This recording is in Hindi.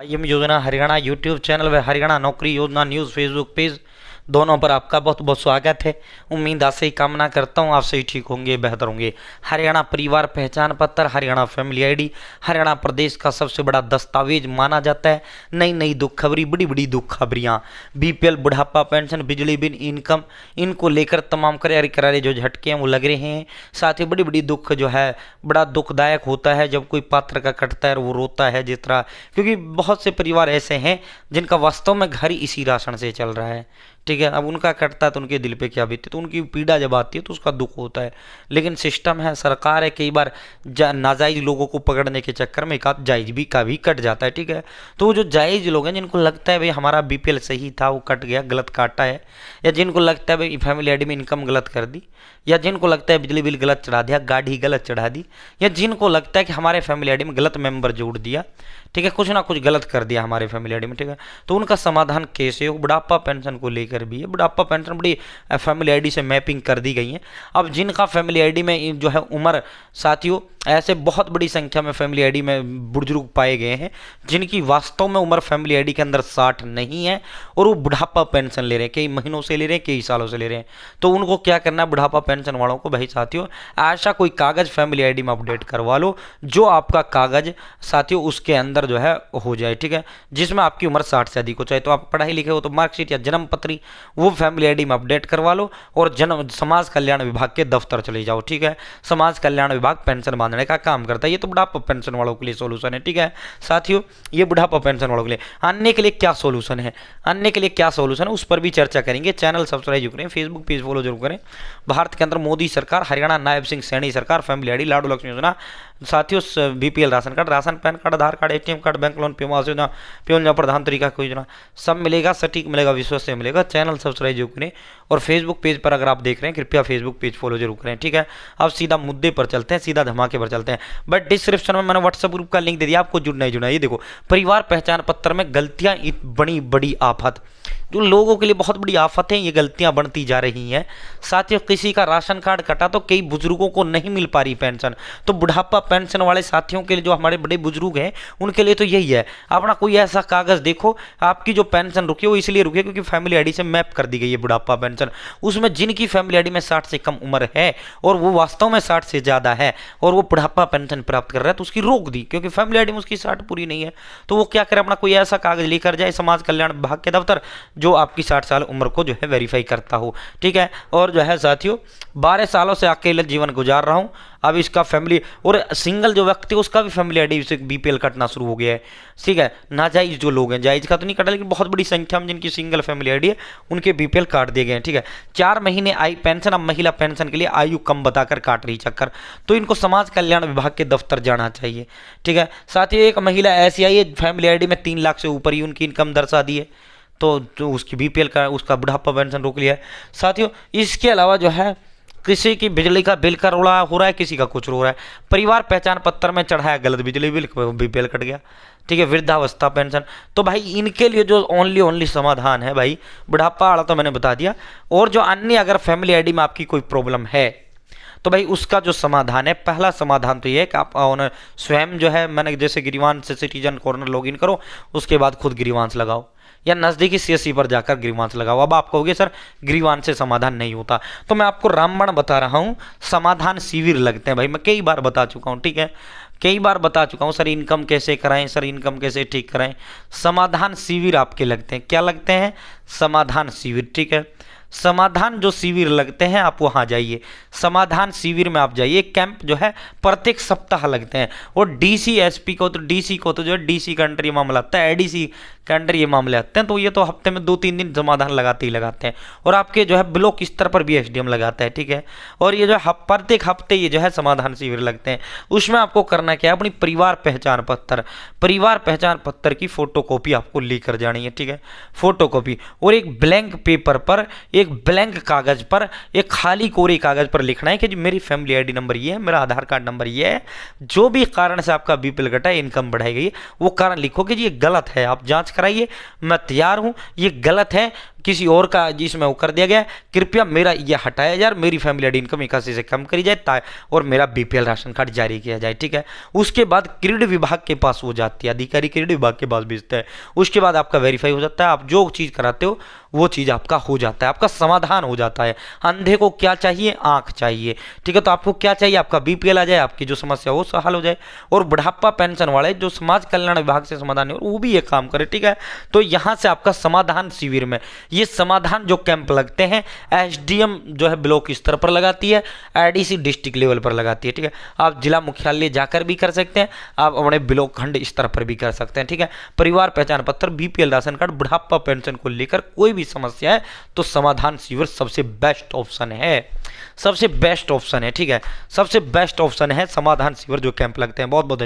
आईएम योजना हरियाणा यूट्यूब चैनल व हरियाणा नौकरी योजना न्यूज़ फेसबुक पेज दोनों पर आपका बहुत बहुत स्वागत है। उम्मीद आपसे ही कामना करता हूँ आप सही ठीक होंगे, बेहतर होंगे। हरियाणा परिवार पहचान पत्र, हरियाणा फैमिली आईडी हरियाणा प्रदेश का सबसे बड़ा दस्तावेज माना जाता है। नई नई दुख खबरी, बड़ी बड़ी दुख खबरियाँ, बीपीएल, बुढ़ापा पेंशन, बिजली बिल, इनकम, इनको लेकर तमाम करारे करारे जो झटके हैं वो लग रहे हैं। साथ ही बड़ी बड़ी दुख जो है, बड़ा दुखदायक होता है जब कोई पात्र का कटता है और वो रोता है जिस तरह, क्योंकि बहुत से परिवार ऐसे हैं जिनका वास्तव में घर इसी राशन से चल रहा है। ठीक है, अब उनका कटता है तो उनके दिल पे क्या बीतती, तो उनकी पीड़ा जब आती है तो उसका दुख होता है। लेकिन सिस्टम है, सरकार है, कई बार नाजायज लोगों को पकड़ने के चक्कर में एक आध जायज भी का भी कट जाता है। ठीक है, तो वो जो जायज लोग हैं जिनको लगता है भाई हमारा बीपीएल सही था वो कट गया, गलत काटा है, या जिनको लगता है भाई फैमिली आईडी में इनकम गलत कर दी, या जिनको लगता है बिजली बिल गलत चढ़ा दिया, गाड़ी गलत चढ़ा दी, या जिनको लगता है कि हमारे फैमिली आईडी में गलत मेंबर जोड़ दिया, ठीक है, कुछ ना कुछ गलत कर दिया हमारे फैमिली आईडी में, ठीक है, तो उनका समाधान कैसे हो, बुढ़ापा पेंशन को लेकर भी है। बुढ़ापा पेंशन बड़ी फैमिली आईडी से मैपिंग कर दी गई है। अब जिनका फैमिली आईडी में जो है उम्र, साथियों ऐसे बहुत बड़ी संख्या में फैमिली आईडी में बुजुर्ग पाए गए हैं जिनकी वास्तव में उम्र फैमिली आईडी के अंदर 60 नहीं है और वो बुढ़ापा पेंशन ले रहे हैं, कई महीनों से ले रहे हैं, कई सालों से ले रहे हैं। तो उनको क्या करना है, बुढ़ापा पेंशन वालों को, भाई साथियों ऐसा कोई कागज फैमिली आईडी में अपडेट करवा लो जो आपका कागज साथियों उसके अंदर जो है हो जाए, ठीक है, जिसमें आपकी उम्र 60 से अधिक हो। चाहे तो आप पढ़ाई लिखे हो तो मार्कशीट या जन्म पत्री वो फैमिली आईडी में अपडेट करवा लो और जन्म समाज कल्याण विभाग के दफ्तर चले जाओ। ठीक है, समाज कल्याण विभाग पेंशन बांधने का काम करता है। ये तो बुढ़ापा पेंशन वालों के लिए सोल्यूशन है। ठीक है साथियों, ये बुढ़ापा पेंशन वालों के लिए। अन्य के लिए क्या सोल्यूशन है, अन्य के लिए क्या सोल्यूशन है उस पर भी चर्चा करेंगे। चैनल सब्सक्राइब करें, फेसबुक पेज फॉलो जरूर करें। भारत के अंदर मोदी सरकार, हरियाणा नायब सिंह सैनी सरकार, फैमिली आईडी, लाडू लक्ष्मी योजना, साथियों BPL ration card, ration PAN card, Aadhaar card, ATM card, bank loan, PM आवास योजना, पीएम प्रधान तरीका की योजना, सब मिलेगा, सटीक मिलेगा, विश्वसनीय मिलेगा। चैनल सब्सक्राइब जरूर करें और फेसबुक पेज पर अगर आप देख रहे हैं कृपया फेसबुक पेज फॉलो जरूर करें। ठीक है, अब सीधा मुद्दे पर चलते हैं, सीधा धमाके पर चलते हैं। बट डिस्क्रिप्शन में मैंने व्हाट्सएप ग्रुप का लिंक दे दिया, आपको जुड़ना ही जुड़ना है। ये देखो, परिवार पहचान पत्र में गलतियां, बड़ी बड़ी आफत, जो लोगों के लिए बहुत बड़ी आफत है, ये गलतियां बढ़ती जा रही हैं। साथियों किसी का राशन कार्ड कटा तो कई बुजुर्गों को नहीं मिल पा रही पेंशन, तो बुढ़ापा पेंशन वाले साथियों के लिए, जो हमारे बड़े बुजुर्ग हैं उनके लिए तो यही है, अपना कोई ऐसा कागज देखो, आपकी जो पेंशन रुकी है वो इसलिए रुकी है क्योंकि फैमिली आईडी से मैप कर दी गई है बुढ़ापा पेंशन। उसमें जिनकी फैमिली आईडी में 60 से कम उम्र है और वो वास्तव में 60 से ज्यादा है और वो बुढ़ापा पेंशन प्राप्त कर रहा है, तो उसकी रोक दी क्योंकि फैमिली आईडी में उसकी 60 पूरी नहीं है। तो वो क्या करे, अपना कोई ऐसा कागज लेकर जाए समाज कल्याण विभाग के दफ्तर जो आपकी 60 साल उम्र को जो है वेरीफाई करता हो। ठीक है, और जो है साथियों 12 सालों से अकेले जीवन गुजार रहा हूं, अब इसका फैमिली और सिंगल जो व्यक्ति उसका भी फैमिली आईडी से बीपीएल कटना शुरू हो गया है। ठीक है, नाजायज जो लोग हैं, जायज का तो नहीं कटा लेकिन बहुत बड़ी संख्या में जिनकी सिंगल फैमिली आईडी है उनके बीपीएल काट दिए गए हैं। ठीक है, 4 महीने आई पेंशन, अब महिला पेंशन के लिए आयु कम बताकर काट रही चक्कर, तो इनको समाज कल्याण विभाग के दफ्तर जाना चाहिए। ठीक है, साथ ही एक महिला ऐसी आई है फैमिली आईडी में 3 लाख से ऊपर ही उनकी इनकम दर्शा दी है, तो उसकी बीपीएल का, उसका बुढ़ापा पेंशन रोक लिया है। साथियों इसके अलावा जो है किसी की बिजली का बिल का रोड़ा हो रहा है, किसी का कुछ हो रहा है, परिवार पहचान पत्र में चढ़ाया गलत बिजली बिल, बीपीएल कट गया। ठीक है, वृद्धावस्था पेंशन, तो भाई इनके लिए जो ओनली समाधान है भाई, बुढ़ापा वाला तो मैंने बता दिया, और जो अन्य अगर फैमिली आईडी में आपकी कोई प्रॉब्लम है तो भाई उसका जो समाधान है, पहला समाधान तो ये है कि आप स्वयं जो है, मैंने जैसे ग्रीवांस से सिटीजन कॉर्नर लॉगिन करो, उसके बाद खुद ग्रीवांस लगाओ या नज़दीकी सीएससी पर जाकर ग्रीवांस लगाओ। अब आप कहोगे सर ग्रीवांस से समाधान नहीं होता, तो मैं आपको रामबाण बता रहा हूँ, समाधान शिविर लगते हैं भाई, मैं कई बार बता चुका हूँ। ठीक है, कई बार बता चुका हूँ, सर इनकम कैसे कराएं, सर इनकम कैसे ठीक कराएं, समाधान शिविर आपके लगते हैं। क्या लगते हैं, समाधान शिविर। ठीक है, समाधान जो शिविर लगते हैं आप वहां जाइए, समाधान शिविर में आप जाइए, कैंप जो है प्रत्येक सप्ताह लगते हैं, और डीसी एसपी को तो जो है डीसी के अंडर ये मामला आता है, एडीसी के अंडर ये मामले आते हैं, तो ये तो हफ्ते में 2-3 दिन समाधान लगाते ही लगाते हैं, और आपके जो है ब्लॉक स्तर पर भी एसडीएम लगाता है। ठीक है, और ये जो प्रत्येक हफ्ते ये जो है समाधान शिविर लगते हैं, उसमें आपको करना क्या है, अपनी परिवार पहचान पत्र की फोटोकॉपी आपको लेकर जानी है। ठीक है, फोटोकॉपी, और एक ब्लैंक पेपर पर, एक ब्लैंक कागज पर, एक खाली कोरे कागज पर लिखना है कि जी मेरी फैमिली आईडी नंबर ये है, मेरा आधार कार्ड नंबर ये है, जो भी कारण से आपका बीपीएल घटा है, इनकम बढ़ाई गई है, वो कारण लिखो कि जी ये गलत है, आप जांच कराइए, मैं तैयार हूं, ये गलत है, किसी और का जिसमें वो कर दिया गया है, कृपया मेरा ये हटाया जाए, मेरी फैमिली एड इनकम 81 से कम करी जाए और मेरा बीपीएल राशन कार्ड जारी किया जाए। ठीक है, उसके बाद क्रेडिट विभाग के पास वो जाती है, अधिकारी क्रेडिट विभाग के पास भेजता है। उसके बाद आपका वेरीफाई हो जाता है, आप जो चीज़ कराते हो वो चीज़ आपका हो जाता है, आपका समाधान हो जाता है। अंधे को क्या चाहिए? आंख चाहिए। ठीक है, तो आपको क्या चाहिए? आपका बीपीएल आ जाए, आपकी जो समस्या हो हल हो जाए। और बुढ़ापा पेंशन वाले जो समाज कल्याण विभाग से समाधान है वो भी ये काम करे। ठीक है, तो यहाँ से आपका समाधान शिविर में ये समाधान जो कैंप लगते हैं, एसडीएम जो है ब्लॉक स्तर पर लगाती है, एडीसी डिस्ट्रिक्ट लेवल पर लगाती है। ठीक है, आप जिला मुख्यालय जाकर भी कर सकते हैं, आप अपने ब्लॉक खंड स्तर पर भी कर सकते हैं। ठीक है, परिवार पहचान पत्र, बीपीएल राशन कार्ड, बुढ़ापा पेंशन को लेकर कोई भी समस्या है तो समाधान शिविर सबसे बेस्ट ऑप्शन है, सबसे बेस्ट ऑप्शन है। ठीक है, सबसे बेस्ट ऑप्शन है समाधान शिविर जो कैंप लगते हैं। बहुत बहुत धन्यवाद।